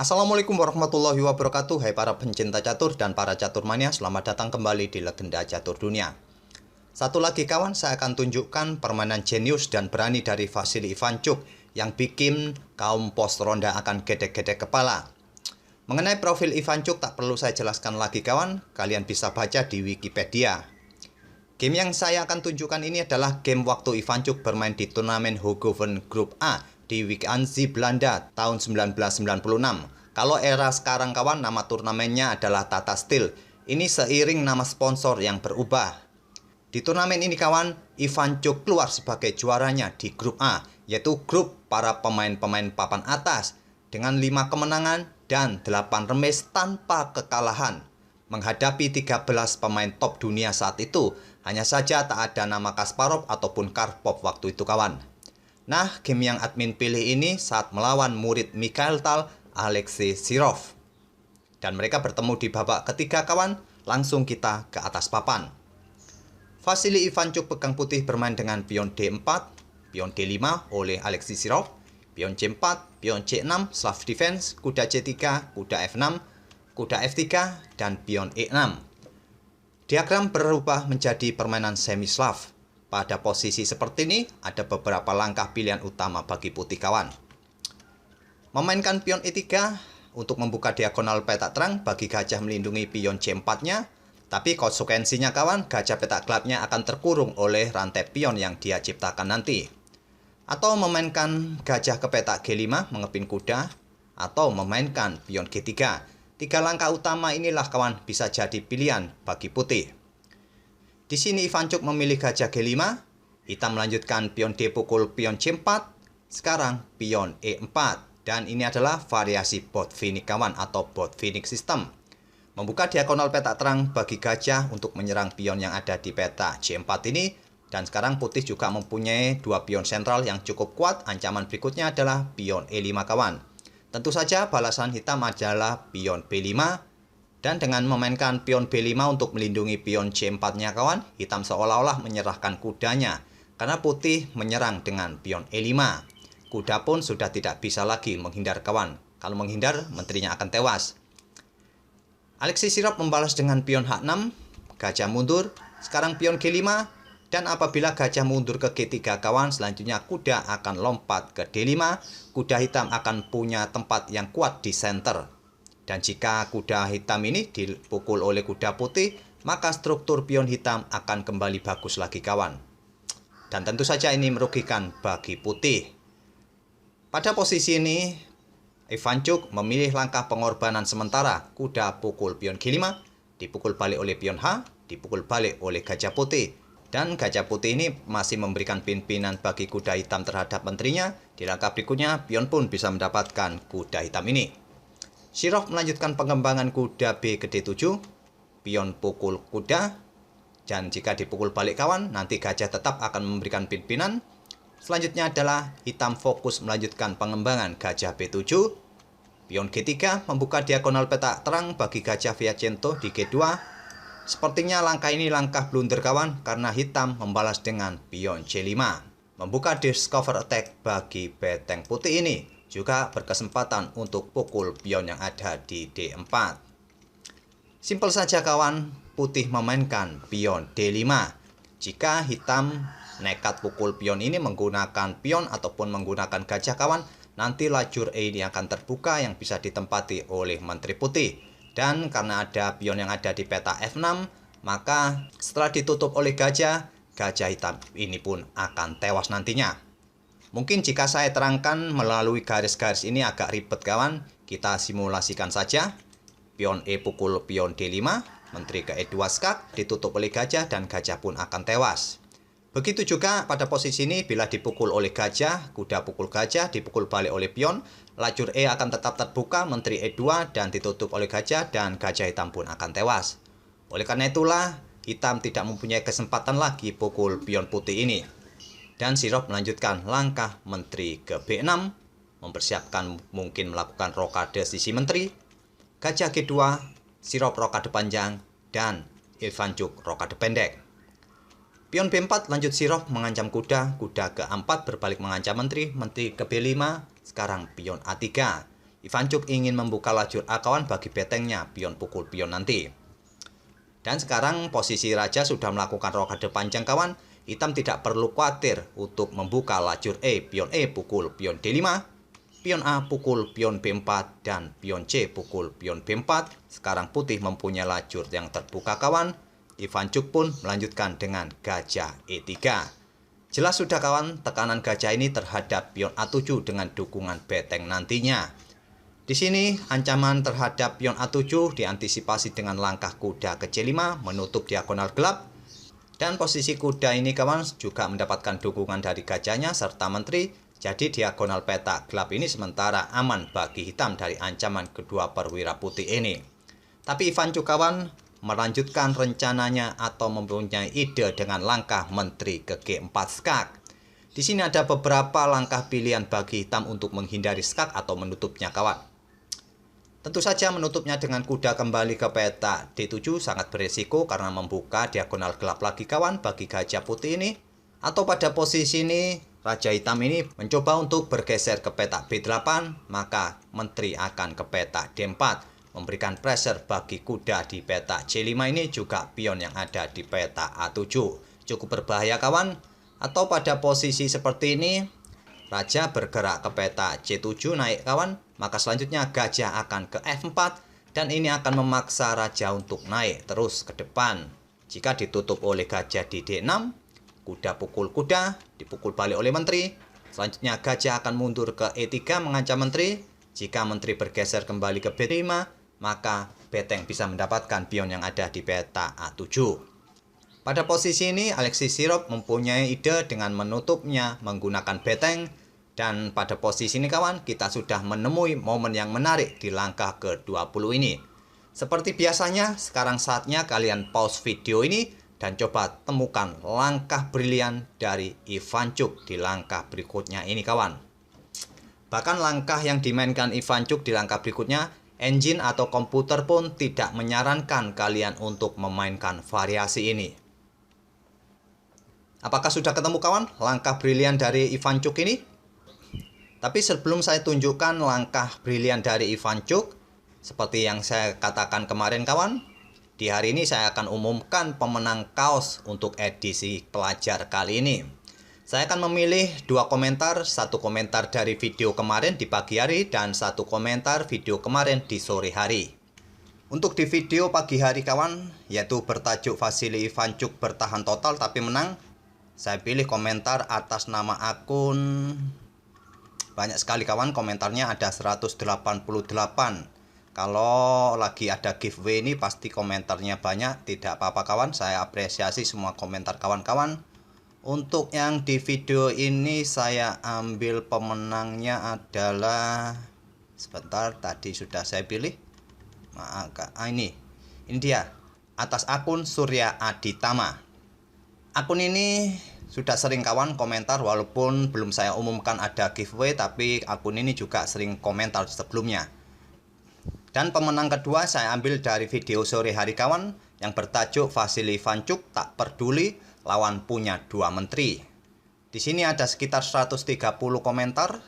Assalamualaikum warahmatullahi wabarakatuh. Hai para pencinta catur dan para caturmania, selamat datang kembali di Legenda Catur Dunia. Satu lagi kawan, saya akan tunjukkan permainan jenius dan berani dari Vasily Ivanchuk yang bikin kaum pos ronda akan gedek-gedek kepala. Mengenai profil Ivanchuk tak perlu saya jelaskan lagi kawan, kalian bisa baca di Wikipedia. Game yang saya akan tunjukkan ini adalah game waktu Ivanchuk bermain di turnamen Hooghoven Grup A di Wijk-Anzee, Belanda tahun 1996. Kalau era sekarang kawan, nama turnamennya adalah Tata Steel. Ini seiring nama sponsor yang berubah. Di turnamen ini kawan, Ivanchuk keluar sebagai juaranya di grup A, yaitu grup para pemain-pemain papan atas dengan 5 kemenangan dan 8 remis tanpa kekalahan. Menghadapi 13 pemain top dunia saat itu, hanya saja tak ada nama Kasparov ataupun Karpov waktu itu kawan. Nah, game yang admin pilih ini saat melawan murid Mikhail Tal, Alexei Sirov. Dan mereka bertemu di babak ketiga kawan, langsung kita ke atas papan. Vasily Ivanchuk pegang putih bermain dengan pion D4, pion D5 oleh Alexei Sirov, pion C4, pion C6, Slav defense, kuda C3, kuda F6, kuda F3, dan pion E6. Diagram berubah menjadi permainan semi-Slav. Pada posisi seperti ini, ada beberapa langkah pilihan utama bagi putih kawan. Memainkan pion E3 untuk membuka diagonal petak terang bagi gajah melindungi pion C4-nya, tapi konsekuensinya kawan, gajah petak gelapnya akan terkurung oleh rantai pion yang dia ciptakan nanti. Atau memainkan gajah ke petak G5 mengepin kuda, atau memainkan pion G3. 3 langkah utama inilah kawan bisa jadi pilihan bagi putih. Di sini Ivanchuk memilih gajah G5, hitam melanjutkan pion D pukul pion C4, sekarang pion E4. Dan ini adalah variasi Botvinnik kawan atau Botvinnik system. Membuka diagonal petak terang bagi gajah untuk menyerang pion yang ada di peta C4 ini. Dan sekarang putih juga mempunyai 2 pion sentral yang cukup kuat. Ancaman berikutnya adalah pion E5 kawan. Tentu saja balasan hitam adalah pion B5. Dan dengan memainkan pion B5 untuk melindungi pion C4-nya kawan, hitam seolah-olah menyerahkan kudanya. Karena putih menyerang dengan pion E5. Kuda pun sudah tidak bisa lagi menghindar kawan. Kalau menghindar, menterinya akan tewas. Alexei Sirov membalas dengan pion H6, gajah mundur, sekarang pion G5, dan apabila gajah mundur ke G3 kawan, selanjutnya kuda akan lompat ke D5, kuda hitam akan punya tempat yang kuat di center. Dan jika kuda hitam ini dipukul oleh kuda putih, maka struktur pion hitam akan kembali bagus lagi kawan. Dan tentu saja ini merugikan bagi putih. Pada posisi ini, Ivanchuk memilih langkah pengorbanan sementara. Kuda pukul pion G5, dipukul balik oleh pion H, dipukul balik oleh gajah putih. Dan gajah putih ini masih memberikan pimpinan bagi kuda hitam terhadap menterinya. Di langkah berikutnya, pion pun bisa mendapatkan kuda hitam ini. Sirov melanjutkan pengembangan kuda B ke D7, pion pukul kuda, dan jika dipukul balik kawan, nanti gajah tetap akan memberikan pimpinan. Selanjutnya adalah hitam fokus melanjutkan pengembangan gajah B7, pion G3 membuka diagonal petak terang bagi gajah Viacento di G2. Sepertinya langkah ini langkah blunder kawan, karena hitam membalas dengan pion C5. Membuka discover attack bagi beteng putih ini. Juga berkesempatan untuk pukul pion yang ada di D4. Simpel saja kawan, putih memainkan pion D5. Jika hitam nekat pukul pion ini menggunakan pion ataupun menggunakan gajah kawan, nanti lajur E ini akan terbuka yang bisa ditempati oleh menteri putih. Dan karena ada pion yang ada di peta F6, maka setelah ditutup oleh gajah, gajah hitam ini pun akan tewas nantinya. Mungkin jika saya terangkan melalui garis-garis ini agak ribet kawan, kita simulasikan saja. Pion E pukul pion D5, menteri ke E2 skak, ditutup oleh gajah dan gajah pun akan tewas. Begitu juga pada posisi ini bila dipukul oleh gajah, kuda pukul gajah, dipukul balik oleh pion, lajur E akan tetap terbuka, menteri E2 dan ditutup oleh gajah dan gajah hitam pun akan tewas. Oleh karena itulah, hitam tidak mempunyai kesempatan lagi pukul pion putih ini. Dan Sirov melanjutkan langkah menteri ke B6, mempersiapkan mungkin melakukan rokade sisi menteri, gajah G2, Sirov rokade panjang, dan Ivanchuk rokade pendek. Pion B4 lanjut Sirov mengancam kuda, kuda ke A4 berbalik mengancam menteri, menteri ke B5, sekarang pion A3. Ivancuk ingin membuka lajur A kawan bagi betengnya, pion pukul pion nanti. Dan sekarang posisi raja sudah melakukan rokade panjang kawan. Hitam tidak perlu khawatir untuk membuka lajur pion E pukul pion D5, pion A pukul pion B4, dan pion C pukul pion B4. Sekarang putih mempunyai lajur yang terbuka kawan. Ivancuk pun melanjutkan dengan gajah E3. Jelas sudah kawan, tekanan gajah ini terhadap pion A7 dengan dukungan beteng nantinya. Di sini ancaman terhadap pion A7 diantisipasi dengan langkah kuda ke C5 menutup diagonal gelap. Dan posisi kuda ini kawan juga mendapatkan dukungan dari gajahnya serta menteri. Jadi diagonal peta gelap ini sementara aman bagi hitam dari ancaman kedua perwira putih ini. Tapi Ivancuk kawan melanjutkan rencananya atau mempunyai ide dengan langkah menteri ke G4 skak. Di sini ada beberapa langkah pilihan bagi hitam untuk menghindari skak atau menutupnya kawan. Tentu saja menutupnya dengan kuda kembali ke peta D7 sangat beresiko karena membuka diagonal gelap lagi kawan bagi gajah putih ini. Atau pada posisi ini raja hitam ini mencoba untuk bergeser ke peta B8, maka menteri akan ke peta D4, memberikan pressure bagi kuda di peta C5 ini juga pion yang ada di peta A7. Cukup berbahaya kawan. Atau pada posisi seperti ini raja bergerak ke peta C7 naik kawan, maka selanjutnya gajah akan ke F4 dan ini akan memaksa raja untuk naik terus ke depan. Jika ditutup oleh gajah di D6, kuda pukul kuda, dipukul balik oleh menteri. Selanjutnya gajah akan mundur ke E3 mengancam menteri. Jika menteri bergeser kembali ke B5, maka beteng bisa mendapatkan pion yang ada di peta A7. Pada posisi ini Alexis Sirop mempunyai ide dengan menutupnya menggunakan beteng. Dan pada posisi ini kawan, kita sudah menemui momen yang menarik di langkah ke-20 ini. Seperti biasanya, sekarang saatnya kalian pause video ini dan coba temukan langkah brilian dari Ivancuk di langkah berikutnya ini kawan. Bahkan langkah yang dimainkan Ivancuk di langkah berikutnya, engine atau komputer pun tidak menyarankan kalian untuk memainkan variasi ini. Apakah sudah ketemu kawan langkah brilian dari Ivancuk ini? Tapi sebelum saya tunjukkan langkah brilian dari Ivancuk, seperti yang saya katakan kemarin kawan, di hari ini saya akan umumkan pemenang kaos untuk edisi pelajar kali ini. Saya akan memilih dua komentar, satu komentar dari video kemarin di pagi hari dan satu komentar video kemarin di sore hari. Untuk di video pagi hari kawan, yaitu bertajuk Vasily Ivancuk bertahan total tapi menang, saya pilih komentar atas nama akun. Banyak sekali kawan, komentarnya ada 188. Kalau lagi ada giveaway ini pasti komentarnya banyak. Tidak apa-apa kawan, saya apresiasi semua komentar kawan-kawan. Untuk yang di video ini saya ambil pemenangnya adalah, sebentar, tadi sudah saya pilih. Ini dia, atas akun Surya Aditama. Akun ini sudah sering kawan komentar walaupun belum saya umumkan ada giveaway, tapi akun ini juga sering komentar sebelumnya. Dan pemenang kedua saya ambil dari video sore hari kawan yang bertajuk Vasily Ivancuk tak peduli lawan punya dua menteri. Di sini ada sekitar 130 komentar.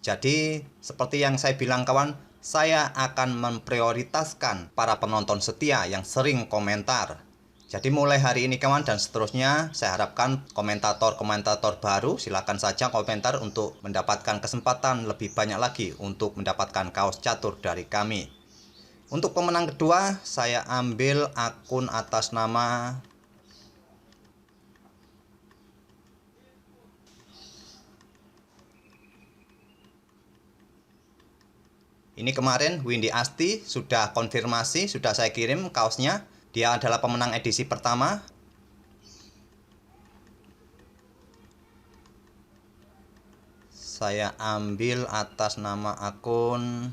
Jadi seperti yang saya bilang kawan, saya akan memprioritaskan para penonton setia yang sering komentar. Jadi mulai hari ini kawan dan seterusnya saya harapkan komentator-komentator baru silakan saja komentar untuk mendapatkan kesempatan lebih banyak lagi untuk mendapatkan kaos catur dari kami. Untuk pemenang kedua saya ambil akun atas nama ini kemarin Windy Asti sudah konfirmasi, sudah saya kirim kaosnya. Dia adalah pemenang edisi pertama. Saya ambil atas nama akun,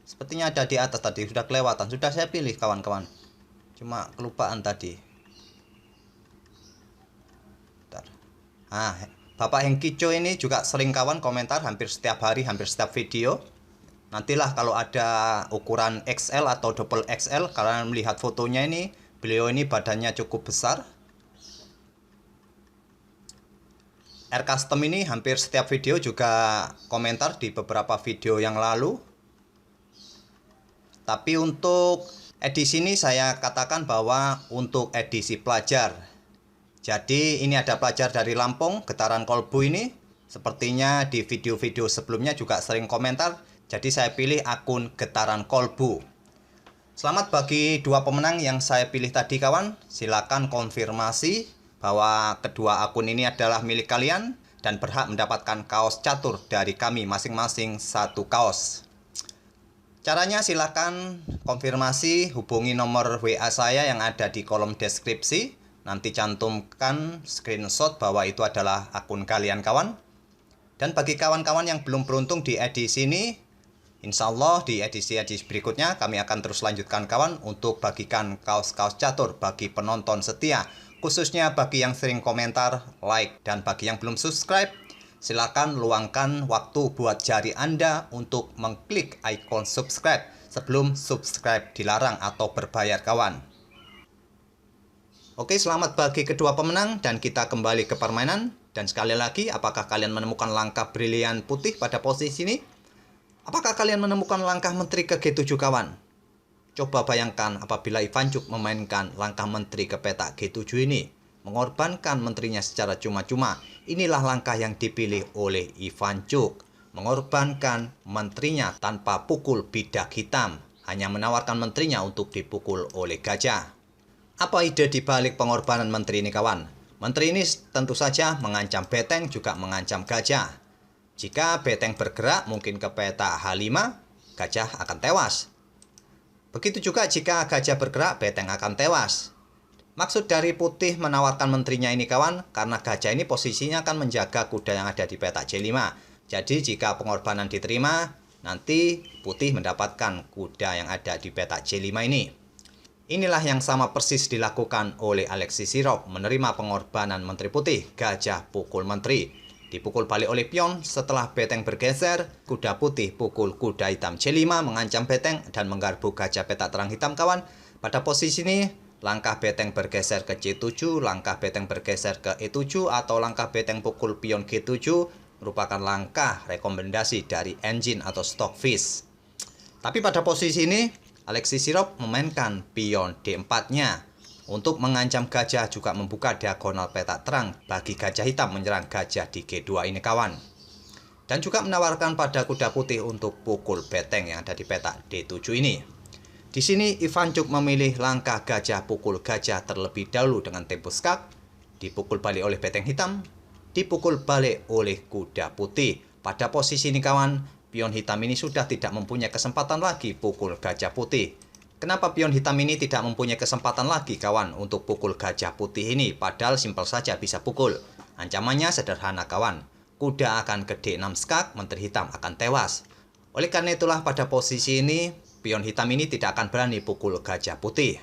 sepertinya ada di atas tadi, sudah kelewatan. Sudah saya pilih kawan-kawan, cuma kelupaan tadi. Bentar. Bapak Hengkico ini juga sering kawan komentar hampir setiap hari, hampir setiap video. Nantilah kalau ada ukuran XL atau double XL, kalian melihat fotonya ini, beliau ini badannya cukup besar. R Custom ini hampir setiap video juga komentar di beberapa video yang lalu. Tapi untuk edisi ini saya katakan bahwa untuk edisi pelajar. Jadi ini ada pelajar dari Lampung, getaran kolbu ini. Sepertinya di video-video sebelumnya juga sering komentar. Jadi saya pilih akun getaran kolbu. Selamat bagi dua pemenang yang saya pilih tadi kawan. Silakan konfirmasi bahwa kedua akun ini adalah milik kalian dan berhak mendapatkan kaos catur dari kami masing-masing satu kaos. Caranya silakan konfirmasi, hubungi nomor WA saya yang ada di kolom deskripsi. Nanti cantumkan screenshot bahwa itu adalah akun kalian kawan. Dan bagi kawan-kawan yang belum beruntung di edisi ini, insya Allah di edisi-edisi berikutnya kami akan terus lanjutkan kawan untuk bagikan kaos-kaos catur bagi penonton setia. Khususnya bagi yang sering komentar, like, dan bagi yang belum subscribe, silakan luangkan waktu buat jari Anda untuk mengklik icon subscribe sebelum subscribe dilarang atau berbayar kawan. Oke, selamat bagi kedua pemenang dan kita kembali ke permainan. Dan sekali lagi, apakah kalian menemukan langkah brilian putih pada posisi ini? Apakah kalian menemukan langkah menteri ke G7 kawan? Coba bayangkan apabila Ivancuk memainkan langkah menteri ke petak G7 ini, mengorbankan menterinya secara cuma-cuma. Inilah langkah yang dipilih oleh Ivancuk, mengorbankan menterinya tanpa pukul bidak hitam, hanya menawarkan menterinya untuk dipukul oleh gajah. Apa ide dibalik pengorbanan menteri ini kawan? Menteri ini tentu saja mengancam beteng, juga mengancam gajah. Jika beteng bergerak mungkin ke petak H5, gajah akan tewas. Begitu juga jika gajah bergerak, beteng akan tewas. Maksud dari putih menawarkan menterinya ini kawan, karena gajah ini posisinya akan menjaga kuda yang ada di petak J5. Jadi jika pengorbanan diterima, nanti putih mendapatkan kuda yang ada di petak J5 ini. Inilah yang sama persis dilakukan oleh Alexis Sirov, menerima pengorbanan menteri putih, gajah pukul menteri. Dipukul balik oleh pion, setelah beteng bergeser, kuda putih pukul kuda hitam C5 mengancam beteng dan menggarpu gajah petak terang hitam kawan. Pada posisi ini, langkah beteng bergeser ke C7, langkah beteng bergeser ke E7, atau langkah beteng pukul pion G7 merupakan langkah rekomendasi dari engine atau stockfish. Tapi pada posisi ini, Alexis Sirov memainkan pion D4-nya. Untuk mengancam gajah, juga membuka diagonal petak terang bagi gajah hitam menyerang gajah di G2 ini kawan. Dan juga menawarkan pada kuda putih untuk pukul beteng yang ada di petak D7 ini. Di sini Ivancuk memilih langkah gajah pukul gajah terlebih dahulu dengan tempo skak, dipukul balik oleh beteng hitam, dipukul balik oleh kuda putih. Pada posisi ini kawan, pion hitam ini sudah tidak mempunyai kesempatan lagi pukul gajah putih. Kenapa pion hitam ini tidak mempunyai kesempatan lagi kawan untuk pukul gajah putih ini? Padahal simpel saja bisa pukul. Ancamannya sederhana kawan. Kuda akan ke D6 skak, menteri hitam akan tewas. Oleh karena itulah pada posisi ini, pion hitam ini tidak akan berani pukul gajah putih.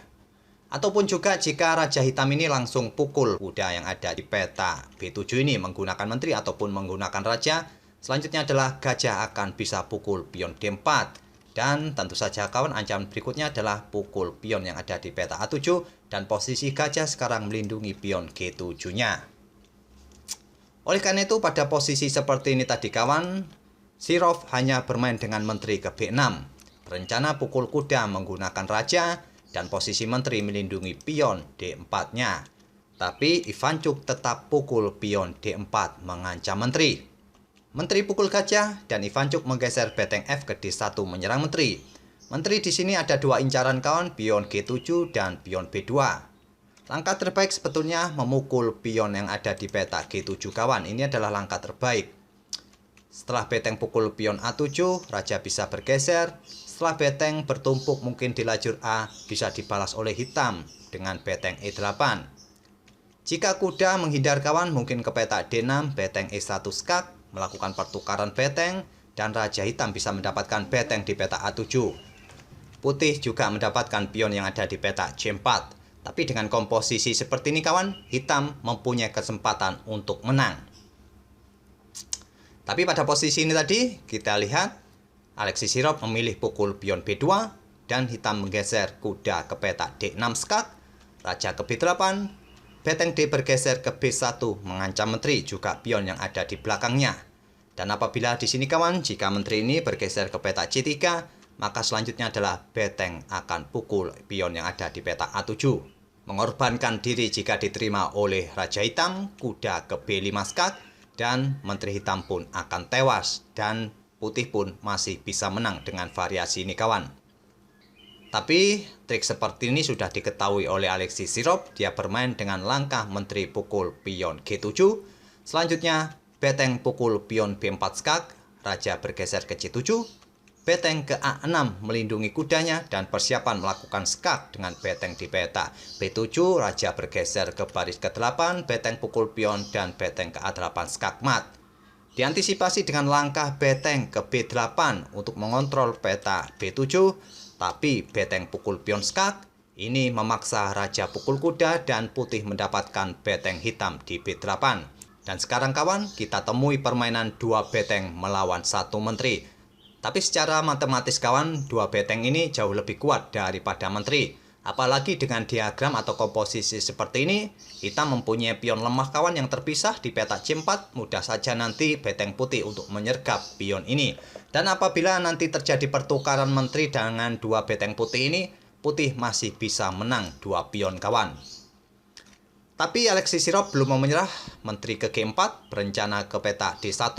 Ataupun juga jika raja hitam ini langsung pukul kuda yang ada di peta B7 ini menggunakan menteri ataupun menggunakan raja, selanjutnya adalah gajah akan bisa pukul pion D4. Dan tentu saja kawan, ancaman berikutnya adalah pukul pion yang ada di peta A7 dan posisi gajah sekarang melindungi pion G7-nya. Oleh karena itu pada posisi seperti ini tadi kawan, Sirov hanya bermain dengan menteri ke B6. Berencana pukul kuda menggunakan raja dan posisi menteri melindungi pion D4-nya. Tapi Ivancuk tetap pukul pion D4 mengancam menteri. Menteri pukul gajah dan Ivancuk menggeser beteng F ke D1 menyerang menteri. Menteri di sini ada dua incaran kawan, pion G7 dan pion B2. Langkah terbaik sebetulnya memukul pion yang ada di peta G7 kawan. Ini adalah langkah terbaik. Setelah beteng pukul pion A7, raja bisa bergeser. Setelah beteng bertumpuk mungkin di lajur A, bisa dibalas oleh hitam dengan beteng E8. Jika kuda menghindar kawan, mungkin ke peta D6, beteng E1 skak, melakukan pertukaran beteng, dan raja hitam bisa mendapatkan beteng di peta A7. Putih juga mendapatkan pion yang ada di peta C4. Tapi dengan komposisi seperti ini kawan, hitam mempunyai kesempatan untuk menang. Tapi pada posisi ini tadi, kita lihat Alexis Sirov memilih pukul pion B2, dan hitam menggeser kuda ke peta D6 skak, raja ke B8, beteng D bergeser ke B1 mengancam menteri, juga pion yang ada di belakangnya. Dan apabila di sini kawan, jika menteri ini bergeser ke peta C3, maka selanjutnya adalah beteng akan pukul pion yang ada di peta A7. Mengorbankan diri jika diterima oleh Raja Hitam, kuda ke B5 skak, dan Menteri Hitam pun akan tewas, dan putih pun masih bisa menang dengan variasi ini kawan. Tapi trik seperti ini sudah diketahui oleh Alexis Sirop. Dia bermain dengan langkah Menteri pukul pion G7. Selanjutnya beteng pukul pion B4 skak, Raja bergeser ke C7. Beteng ke A6 melindungi kudanya dan persiapan melakukan skak dengan beteng di peta B7. Raja bergeser ke baris ke-8, beteng pukul pion, dan beteng ke A8 skak mat. Diantisipasi dengan langkah beteng ke B8 untuk mengontrol peta B7. Tapi beteng pukul pion skak ini memaksa Raja pukul kuda dan putih mendapatkan beteng hitam di B8. Dan sekarang kawan, kita temui permainan dua beteng melawan satu menteri. Tapi secara matematis kawan, dua beteng ini jauh lebih kuat daripada menteri. Apalagi dengan diagram atau komposisi seperti ini, hitam mempunyai pion lemah kawan yang terpisah di peta C4, mudah saja nanti beteng putih untuk menyergap pion ini. Dan apabila nanti terjadi pertukaran menteri dengan dua beteng putih ini, putih masih bisa menang dua pion kawan. Tapi Alexis Sirop belum mau menyerah, menteri ke G4 berencana ke peta D1,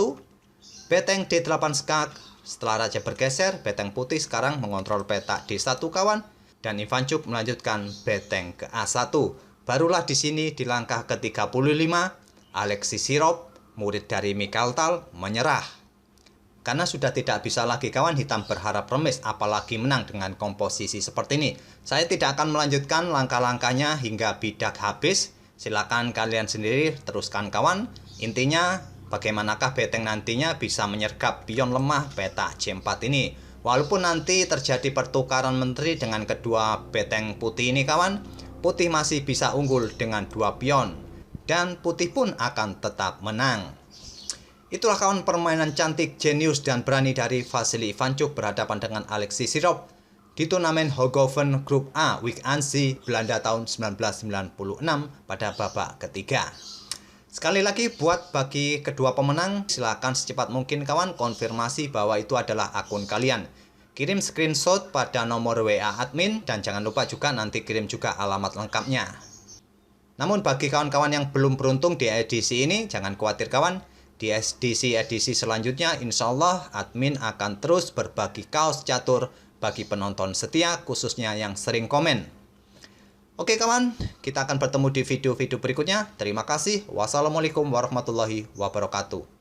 beteng D8 skak. Setelah Raja bergeser, beteng putih sekarang mengontrol peta D1 kawan. Dan Ivanchuk melanjutkan beteng ke A1. Barulah di sini di langkah ke-35, Alexis Sirop, murid dari Mikhail Tal, menyerah. Karena sudah tidak bisa lagi kawan, hitam berharap remis apalagi menang dengan komposisi seperti ini. Saya tidak akan melanjutkan langkah-langkahnya hingga bidak habis. Silakan kalian sendiri teruskan kawan. Intinya bagaimanakah beteng nantinya bisa menyergap pion lemah peta C4 ini. Walaupun nanti terjadi pertukaran menteri dengan kedua beteng putih ini kawan, putih masih bisa unggul dengan dua pion. Dan putih pun akan tetap menang. Itulah kawan permainan cantik, jenius, dan berani dari Vasily Ivanchuk berhadapan dengan Alexis Sirop di turnamen Hooghoven Grup A Week Ansi Belanda tahun 1996 pada babak ketiga. Sekali lagi buat bagi kedua pemenang, silakan secepat mungkin kawan konfirmasi bahwa itu adalah akun kalian. Kirim screenshot pada nomor WA admin dan jangan lupa juga nanti kirim juga alamat lengkapnya. Namun bagi kawan-kawan yang belum beruntung di edisi ini, jangan khawatir kawan. Di edisi selanjutnya insya Allah admin akan terus berbagi kaos catur bagi penonton setia khususnya yang sering komen. Oke kawan, kita akan bertemu di video-video berikutnya. Terima kasih. Wassalamualaikum warahmatullahi wabarakatuh.